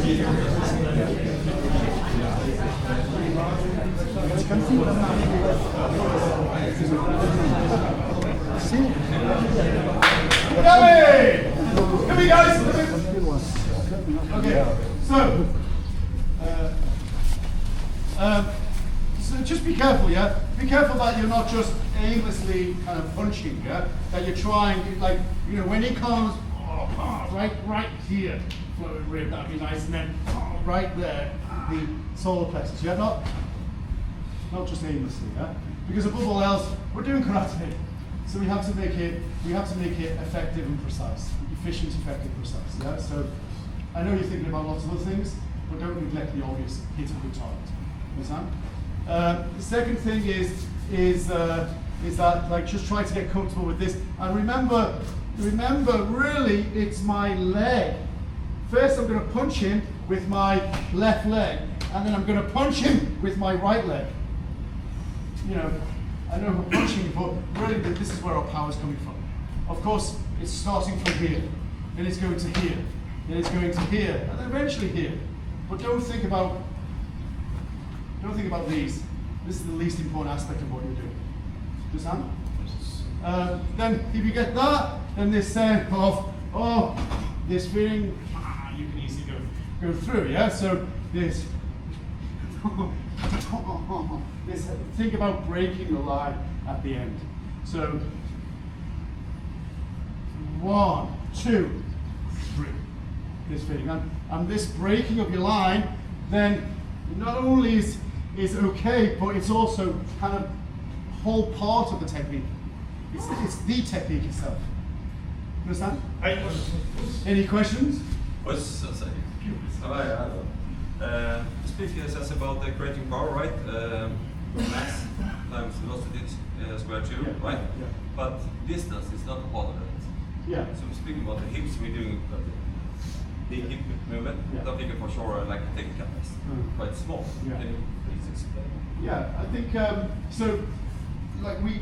Come here, guys. Okay, so just be careful, yeah? Be careful that you're not just aimlessly kind of punching, yeah? That you're trying, like, you know, when it comes, right here, floating rib, that'd be nice, and then right there, the solar plexus, yeah? Not just aimlessly, yeah? Because above all else, we're doing karate, so we have to make it effective and precise, efficient, effective, precise, yeah? So I know you're thinking about lots of other things, but don't neglect the obvious. Hit a good target. Understand? The second thing is that, like, just try to get comfortable with this, and remember, really, it's my leg. First, I'm going to punch him with my left leg, and then I'm going to punch him with my right leg. You know, I know we're punching, but really, this is where our power is coming from. Of course, it's starting from here, then it's going to here, then it's going to here, and then eventually here. But don't think about these. This is the least important aspect of what you're doing. Understand? Then if you get that, then this sense of this feeling, you can easily go through. Yeah. So this. Think about breaking the line at the end. So 1, 2, 3. This feeling, and this breaking of your line, then not only is okay, but it's also kind of whole part of the technique. It's the technique itself. Understand? Any questions? Speak says about the creating power, right? Mass times velocity squared 2, yeah, right? Yeah. But distance is not a part of it. Yeah. So speaking about the hips, we're doing big hip movement. Yeah. I'm thinking for sure like a technical test. Quite small. Yeah. Can you please explain? Yeah, I think so. Like we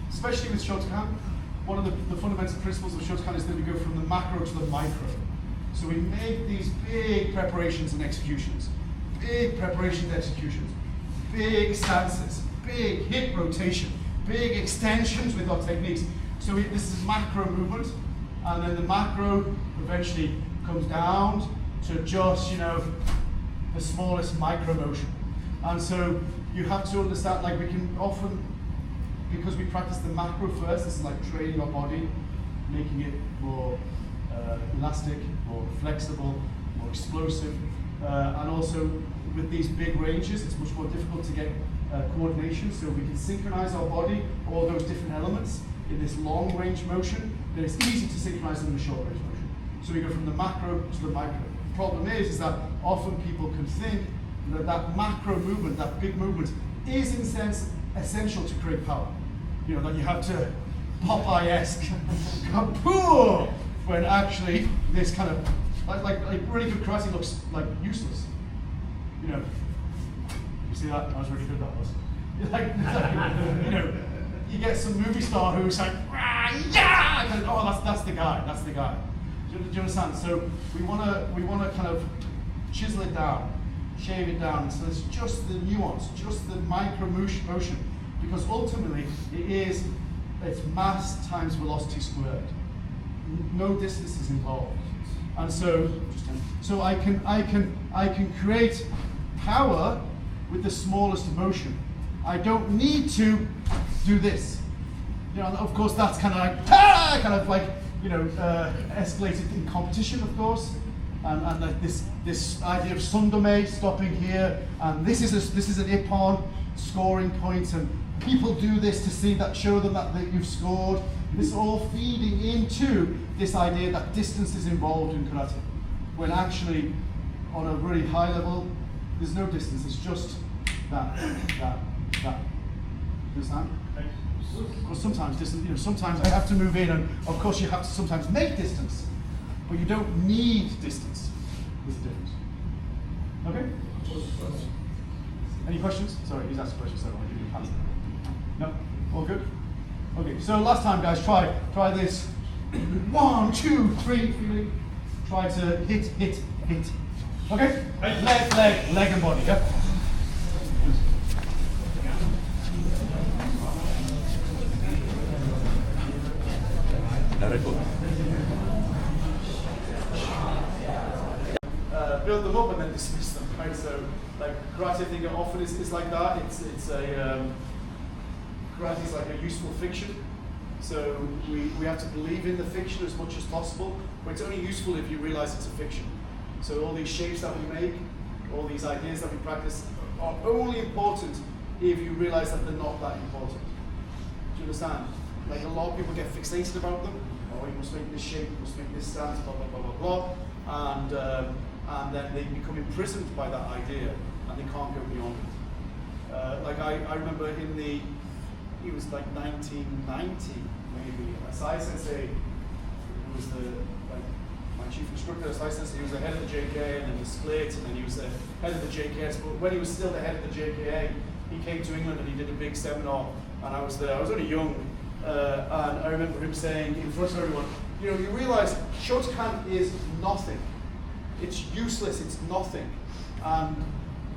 especially with Shotokan, one of the fundamental principles of Shotokan is that we go from the macro to the micro. So we make these big preparations and executions, big stances, big hip rotation, big extensions with our techniques. So this is macro movement, and then the macro eventually comes down to just, you know, the smallest micro motion. And so you have to understand, like, we can often, because we practice the macro first, this is like training our body, making it more elastic, more flexible, more explosive, and also with these big ranges, it's much more difficult to get coordination, so we can synchronize our body, all those different elements in this long range motion, then it's easy to synchronize them in the short range motion. So we go from the macro to the micro. The problem is that often people can think that macro movement, that big movement, is in a sense essential to create power. You know, that you have to Popeye-esque kapoor, when actually this kind of like really good karate looks like useless. You know, you see that? That was really good. That was. Like, you know, you get some movie star who's like, yeah, and, oh, that's the guy. That's the guy. Do you understand? So we wanna kind of chisel it down, shave it down. So it's just the nuance, just the micro motion, because ultimately it's mass times velocity squared. No distance is involved, and so I can create power with the smallest motion. I don't need to do this. You know, of course, that's kind of like you know, escalated in competition, of course, and like this idea of sundome, stopping here, and this is an ippon scoring point, and people do this to show them that you've scored. This is all feeding into this idea that distance is involved in karate, when actually, on a really high level, there's no distance. It's just that. Understand? Of course, sometimes distance. You know, sometimes I have to move in, and of course, you have to sometimes make distance, but you don't need distance. There's a difference. Okay. Any questions? Sorry, he's asked a question, so I want to give you a pass. No? All good? Okay, so last time, guys, try this. 1, 2, 3, feeling. Try to hit, Okay? Leg and body, yeah? Build them up and then dismiss them, right? So, like karate, I think often is like that. Karate is like a useful fiction. So we have to believe in the fiction as much as possible, but it's only useful if you realize it's a fiction. So all these shapes that we make, all these ideas that we practice are only important if you realize that they're not that important. Do you understand? Like a lot of people get fixated about them. Oh, you must make this shape, you must make this stance, blah, blah, blah, blah, blah. And then they become imprisoned by that idea and they can't go beyond it. Like I remember it was like 1990 maybe, Sai Sensei, who was my chief instructor, Sai Sensei, he was the head of the JK and then he split and then he was the head of the JKS, but when he was still the head of the JKA, he came to England and he did a big seminar and I was there. I was only young and I remember him saying in front of everyone, you realize Shotokan is nothing. It's useless, it's nothing. And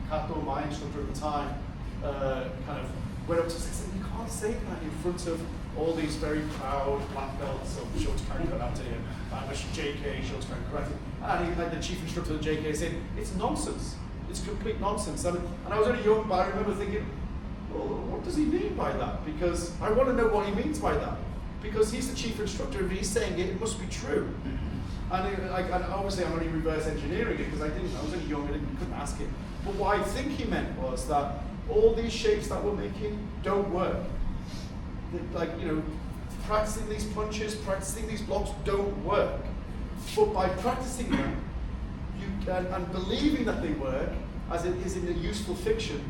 Kato, my instructor at the time, kind of went up to us and said, you can't say that in front of all these very proud black belts of Shotokan Karate and a JK Shotokan Karate. And he had the chief instructor of the JK said, it's nonsense. It's complete nonsense. And I was only young, but I remember thinking, well, what does he mean by that? Because I want to know what he means by that. Because he's the chief instructor, if he's saying it, it must be true. And obviously I'm only reverse engineering it because I was only young and couldn't ask him. But what I think he meant was that all these shapes that we're making don't work. Like, practicing these punches, practicing these blocks don't work. But by practicing them, and believing that they work, as it is in a useful fiction,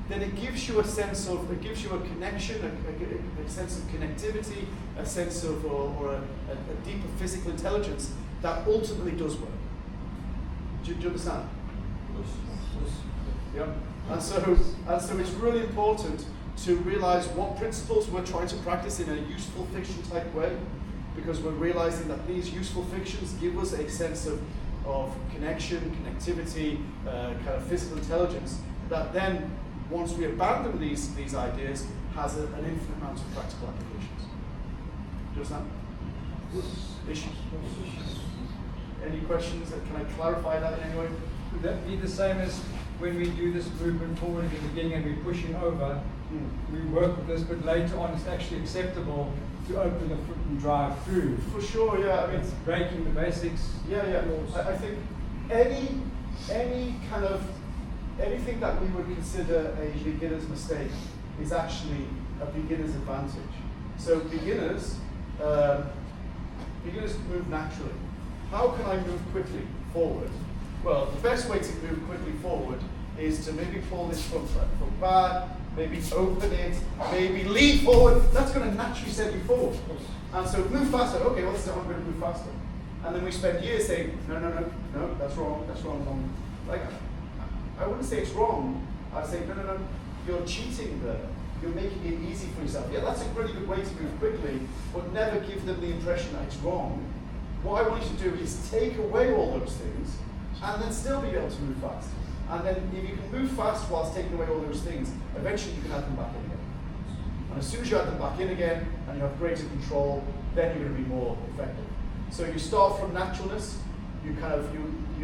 then it gives you a sense of, a connection, a sense of connectivity, a sense of, or a deeper physical intelligence that ultimately does work. Do you understand? Yeah. And so it's really important to realize what principles we're trying to practice in a useful fiction type way, because we're realizing that these useful fictions give us a sense of connection, connectivity, kind of physical intelligence, that then, once we abandon these ideas, has an infinite amount of practical applications. Do you understand? Issues? Any questions? Can I clarify that in any way? Would that be the same as when we do this movement forward in the beginning and we're pushing over? We work with this, but later on it's actually acceptable to open the foot and drive through. For sure, yeah. I mean, it's breaking the basics. Yeah. I think any kind of anything that we would consider a beginner's mistake is actually a beginner's advantage. So beginners move naturally. How can I move quickly forward? Well, the best way to move quickly forward is to maybe pull this foot back, maybe open it, maybe lean forward. That's going to naturally send you forward. And so move faster. Okay, well, this is how I'm going to move faster. And then we spend years saying, no, that's wrong. Like, I wouldn't say it's wrong. I'd say, no, you're cheating there. You're making it easy for yourself. Yeah, that's a really good way to move quickly, but never give them the impression that it's wrong. What I want you to do is take away all those things and then still be able to move fast. And then if you can move fast whilst taking away all those things, eventually you can add them back in again. And as soon as you add them back in again and you have greater control, then you're going to be more effective. So you start from naturalness, you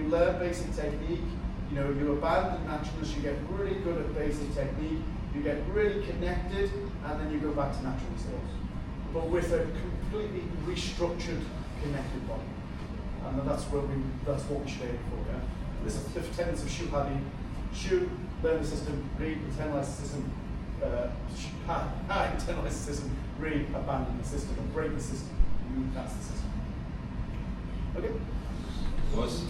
learn basic technique, you abandon naturalness, you get really good at basic technique, you get really connected, and then you go back to naturalness. But with a completely restructured, connected body. And that's what we should aim for. Yeah? This is the tenets of Shu Hadi. Shu, learn the system, read, internalize the system, internalize the system, read, abandon the system, and break the system. That's the system. Okay? Was.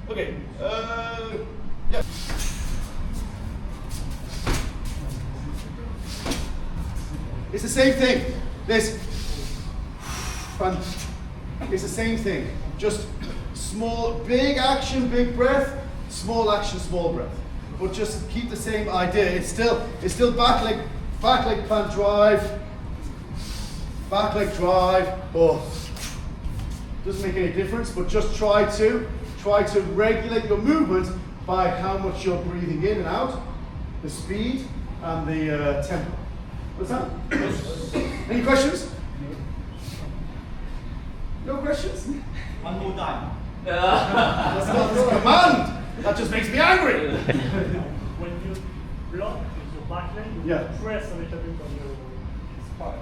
Okay. Yeah. It's the same thing. It's the same thing. Just small, big action, big breath. Small action, small breath. But just keep the same idea. It's still back leg plant drive. Back leg drive. Oh, doesn't make any difference. But just try to try to regulate your movement by how much you're breathing in and out, the speed, and the tempo. Understand? Any questions? No questions? One more time. That's not a command. That just makes me angry. When you block with your back leg, you Yeah. press a little bit on your spine.